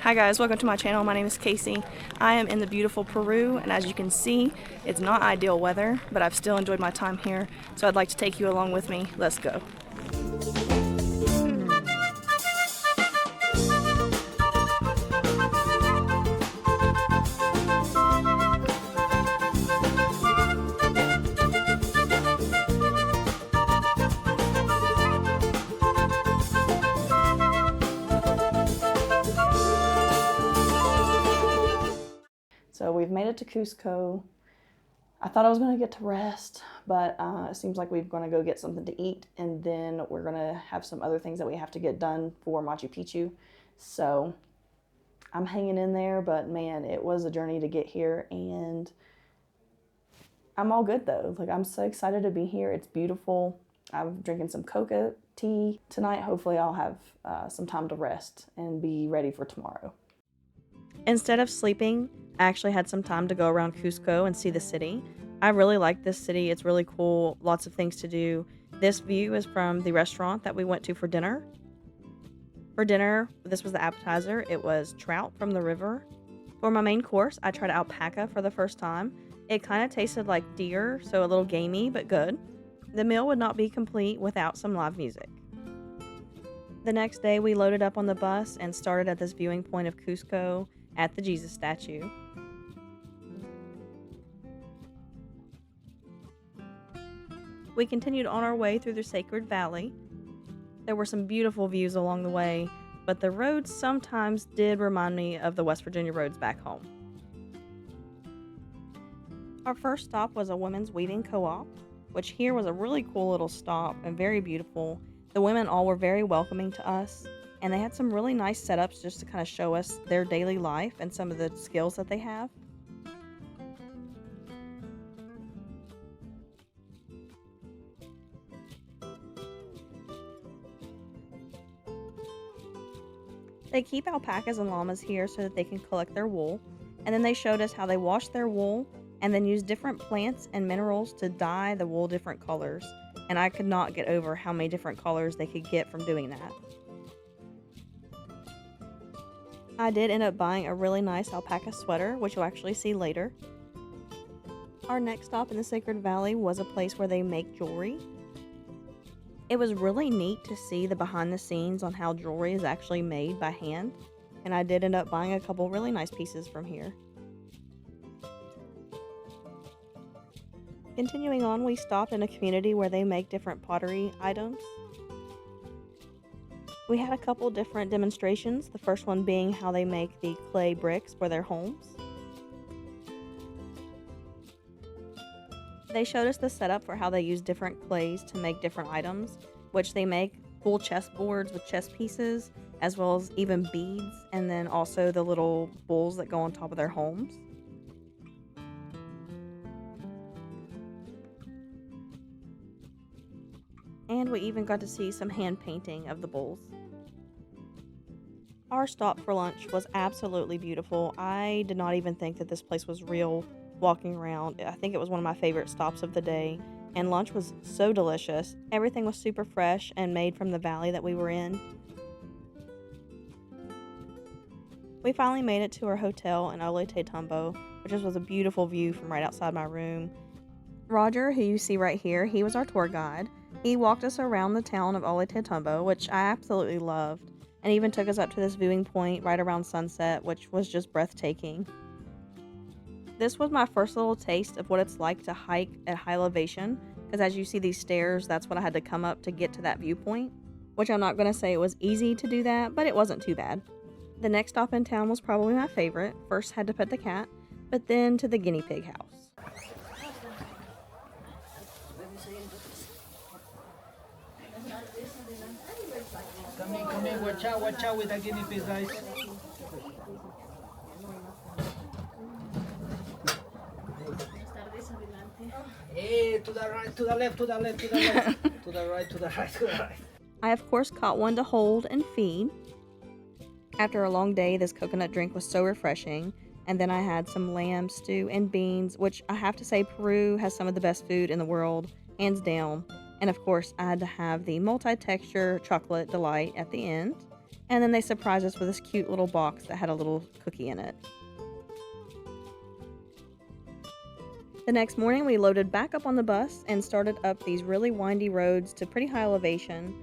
Hi guys, welcome to my channel. My name is Casey. I am in the beautiful Peru, and as you can see, it's not ideal weather, but I've still enjoyed my time here, so I'd like to take you along with me. Let's go. So we've made it to Cusco. I thought I was going to get to rest, but it seems like we're going to go get something to eat, and then we're going to have some other things that we have to get done for Machu Picchu. So I'm hanging in there, but man, it was a journey to get here, and I'm all good though. Like, I'm so excited to be here. It's beautiful. I'm drinking some coca tea tonight. Hopefully I'll have some time to rest and be ready for tomorrow. Instead of sleeping, I actually had some time to go around Cusco and see the city. I really like this city. It's really cool. Lots of things to do. This view is from the restaurant that we went to for dinner. For dinner, this was the appetizer. It was trout from the river. For my main course, I tried alpaca for the first time. It kind of tasted like deer, so a little gamey, but good. The meal would not be complete without some live music. The next day, we loaded up on the bus and started at this viewing point of Cusco at the Jesus statue. We continued on our way through the Sacred Valley. There were some beautiful views along the way, but the roads sometimes did remind me of the West Virginia roads back home. Our first stop was a women's weaving co-op, which here was a really cool little stop and very beautiful. The women all were very welcoming to us, and they had some really nice setups just to kind of show us their daily life and some of the skills that they have. They keep alpacas and llamas here so that they can collect their wool, and then they showed us how they wash their wool and then use different plants and minerals to dye the wool different colors, and I could not get over how many different colors they could get from doing that. I did end up buying a really nice alpaca sweater, which you'll actually see later. Our next stop in the Sacred Valley was a place where they make jewelry. It was really neat to see the behind the scenes on how jewelry is actually made by hand, and I did end up buying a couple really nice pieces from here. Continuing on, we stopped in a community where they make different pottery items. We had a couple different demonstrations, the first one being how they make the clay bricks for their homes. They showed us the setup for how they use different clays to make different items, which they make full chess boards with chess pieces, as well as even beads, and then also the little bowls that go on top of their homes. And we even got to see some hand painting of the bowls. Our stop for lunch was absolutely beautiful. I did not even think that this place was real walking around. I think it was one of my favorite stops of the day, and lunch was so delicious. Everything was super fresh and made from the valley that we were in. We finally made it to our hotel in Ollantaytambo, which was a beautiful view from right outside my room. Roger, who you see right here, he was our tour guide. He walked us around the town of Ollantaytambo, which I absolutely loved, and even took us up to this viewing point right around sunset, which was just breathtaking. This was my first little taste of what it's like to hike at high elevation, because as you see these stairs, that's what I had to come up to get to that viewpoint, which I'm not going to say it was easy to do that, but it wasn't too bad. The next stop in town was probably my favorite. First had to pet the cat, but then to the Guinea Pig House. Come in, watch out with the guinea pig, guys. Hey, to the right, to the left, to the left, to the left, to the right, to the right, to the right. I of course caught one to hold and feed. After a long day, this coconut drink was so refreshing, and then I had some lamb stew and beans, which I have to say Peru has some of the best food in the world, hands down. And of course, I had to have the multi-texture chocolate delight at the end. And then they surprised us with this cute little box that had a little cookie in it. The next morning, we loaded back up on the bus and started up these really windy roads to pretty high elevation.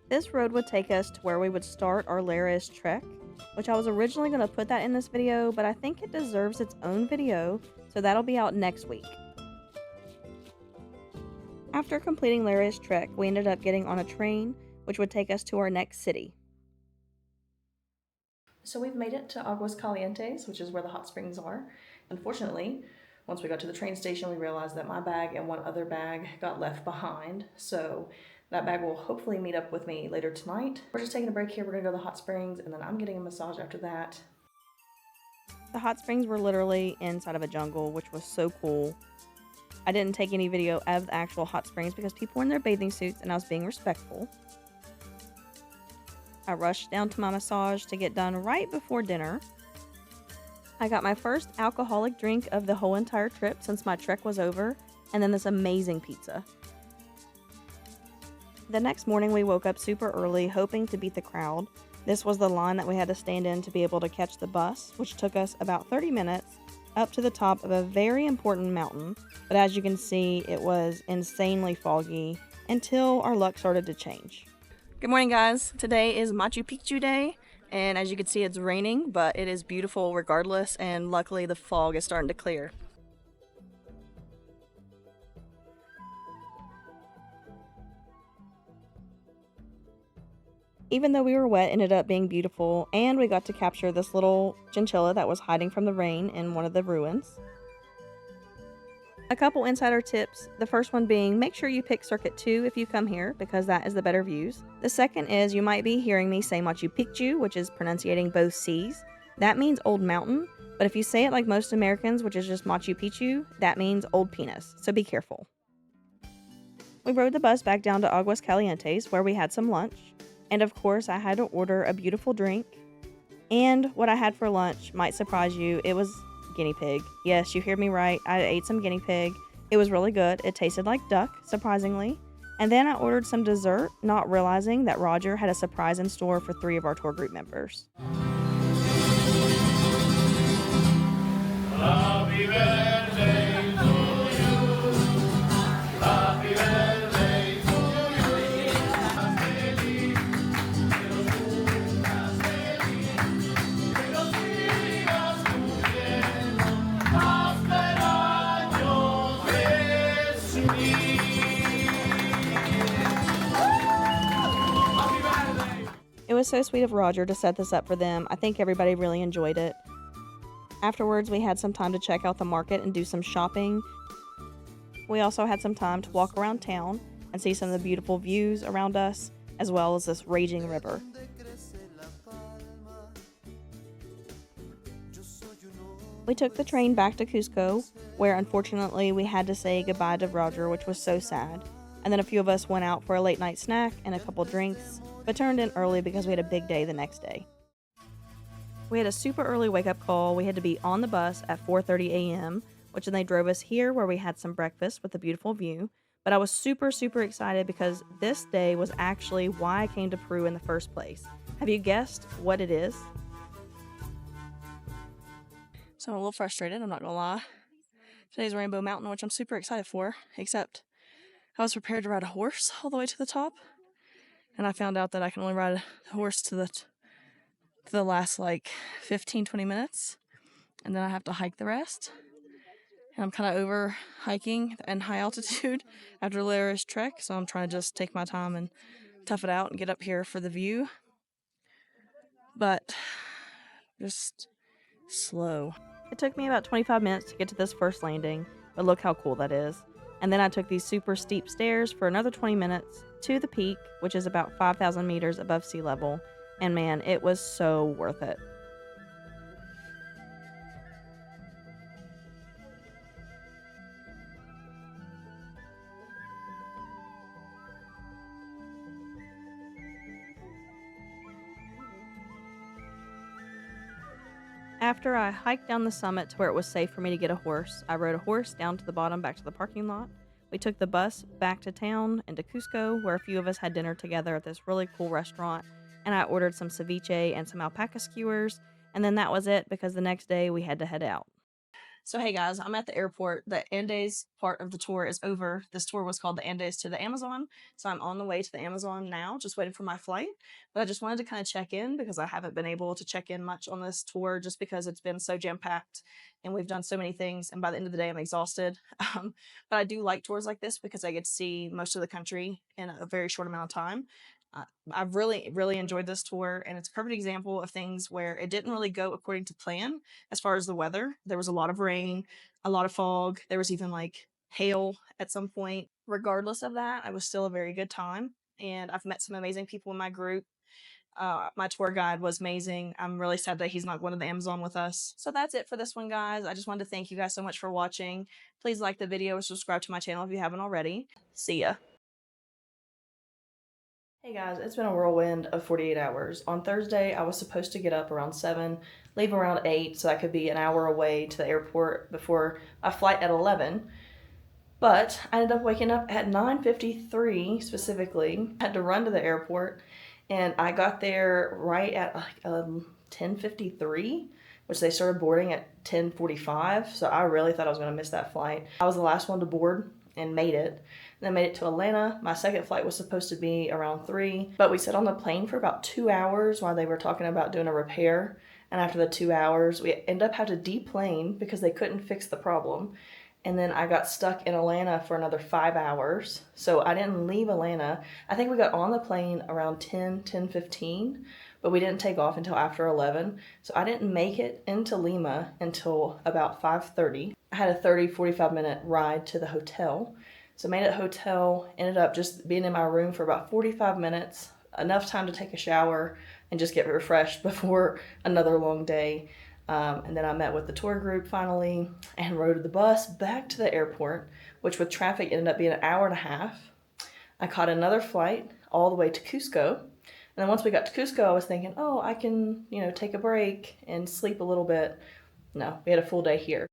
This road would take us to where we would start our Lares trek, which I was originally going to put that in this video, but I think it deserves its own video, so that'll be out next week. After completing Lares trek, we ended up getting on a train, which would take us to our next city. So we've made it to Aguas Calientes, which is where the hot springs are. Unfortunately, once we got to the train station, we realized that my bag and one other bag got left behind. So that bag will hopefully meet up with me later tonight. We're just taking a break here. We're gonna go to the hot springs and then I'm getting a massage after that. The hot springs were literally inside of a jungle, which was so cool. I didn't take any video of the actual hot springs because people were in their bathing suits and I was being respectful. I rushed down to my massage to get done right before dinner. I got my first alcoholic drink of the whole entire trip since my trek was over, and then this amazing pizza. The next morning we woke up super early, hoping to beat the crowd. This was the line that we had to stand in to be able to catch the bus, which took us about 30 minutes up to the top of a very important mountain. But as you can see, it was insanely foggy until our luck started to change. Good morning, guys. Today is Machu Picchu day, and as you can see, it's raining, but it is beautiful regardless, and luckily the fog is starting to clear. Even though we were wet, it ended up being beautiful, and we got to capture this little chinchilla that was hiding from the rain in one of the ruins. A couple insider tips, the first one being make sure you pick Circuit 2 if you come here because that is the better views. The second is you might be hearing me say Machu Picchu, which is pronunciating both C's. That means old mountain, but if you say it like most Americans, which is just Machu Picchu, that means old penis, so be careful. We rode the bus back down to Aguas Calientes where we had some lunch, and of course I had to order a beautiful drink. And what I had for lunch might surprise you, it was guinea pig. Yes, you heard me right. I ate some guinea pig. It was really good. It tasted like duck, surprisingly. And then I ordered some dessert, not realizing that Roger had a surprise in store for 3 of our tour group members. Happy birthday to you. Happy birthday to It was so sweet of Roger to set this up for them. I think everybody really enjoyed it. Afterwards, we had some time to check out the market and do some shopping. We also had some time to walk around town and see some of the beautiful views around us, as well as this raging river. We took the train back to Cusco, where unfortunately we had to say goodbye to Roger, which was so sad. And then a few of us went out for a late night snack and a couple drinks, but turned in early because we had a big day the next day. We had a super early wake-up call. We had to be on the bus at 4:30 a.m., which then they drove us here where we had some breakfast with a beautiful view. But I was super excited because this day was actually why I came to Peru in the first place. Have you guessed what it is? So I'm a little frustrated, I'm not gonna lie. Today's Rainbow Mountain, which I'm super excited for, except I was prepared to ride a horse all the way to the top, and I found out that I can only ride the horse to the last like 15-20 minutes, and then I have to hike the rest. And I'm kind of over hiking and high altitude after Lares trek, so I'm trying to just take my time and tough it out and get up here for the view. But just slow. It took me about 25 minutes to get to this first landing, but look how cool that is. And then I took these super steep stairs for another 20 minutes to the peak, which is about 5,000 meters above sea level. And man, it was so worth it. After I hiked down the summit to where it was safe for me to get a horse, I rode a horse down to the bottom back to the parking lot. We took the bus back to town into Cusco, where a few of us had dinner together at this really cool restaurant and I ordered some ceviche and some alpaca skewers, and then that was it because the next day we had to head out. So hey guys, I'm at the airport. The Andes part of the tour is over. This tour was called the Andes to the Amazon. So I'm on the way to the Amazon now, just waiting for my flight. But I just wanted to kind of check in because I haven't been able to check in much on this tour just because it's been so jam-packed and we've done so many things. And by the end of the day, I'm exhausted. But I do like tours like this because I get to see most of the country in a very short amount of time. I've really enjoyed this tour, and it's a perfect example of things where it didn't really go according to plan as far as the weather. There was a lot of rain, a lot of fog. There was even like hail at some point. Regardless of that, it was still a very good time, and I've met some amazing people in my group. My tour guide was amazing. I'm really sad that he's not going to the Amazon with us. So that's it for this one, guys. I just wanted to thank you guys so much for watching. Please like the video or subscribe to my channel if you haven't already. See ya. Hey guys, it's been a whirlwind of 48 hours. On Thursday, I was supposed to get up around 7, leave around 8, so I could be an hour away to the airport before my flight at 11. But I ended up waking up at 9:53 specifically. I had to run to the airport, and I got there right at like 10:53, which they started boarding at 10:45. So I really thought I was going to miss that flight. I was the last one to board and made it. Then made it to Atlanta. My second flight was supposed to be around 3, but we sat on the plane for about 2 hours while they were talking about doing a repair. And after the 2 hours, we ended up having to deplane because they couldn't fix the problem. And then I got stuck in Atlanta for another 5 hours. So I didn't leave Atlanta. I think we got on the plane around 10:15, but we didn't take off until after 11. So I didn't make it into Lima until about 5:30. I had a 45 minute ride to the hotel. So made it hotel, ended up just being in my room for about 45 minutes, enough time to take a shower and just get refreshed before another long day. And then I met with the tour group finally and rode the bus back to the airport, which with traffic ended up being an hour and a half. I caught another flight all the way to Cusco. And then once we got to Cusco, I was thinking, oh, I can, take a break and sleep a little bit. No, we had a full day here.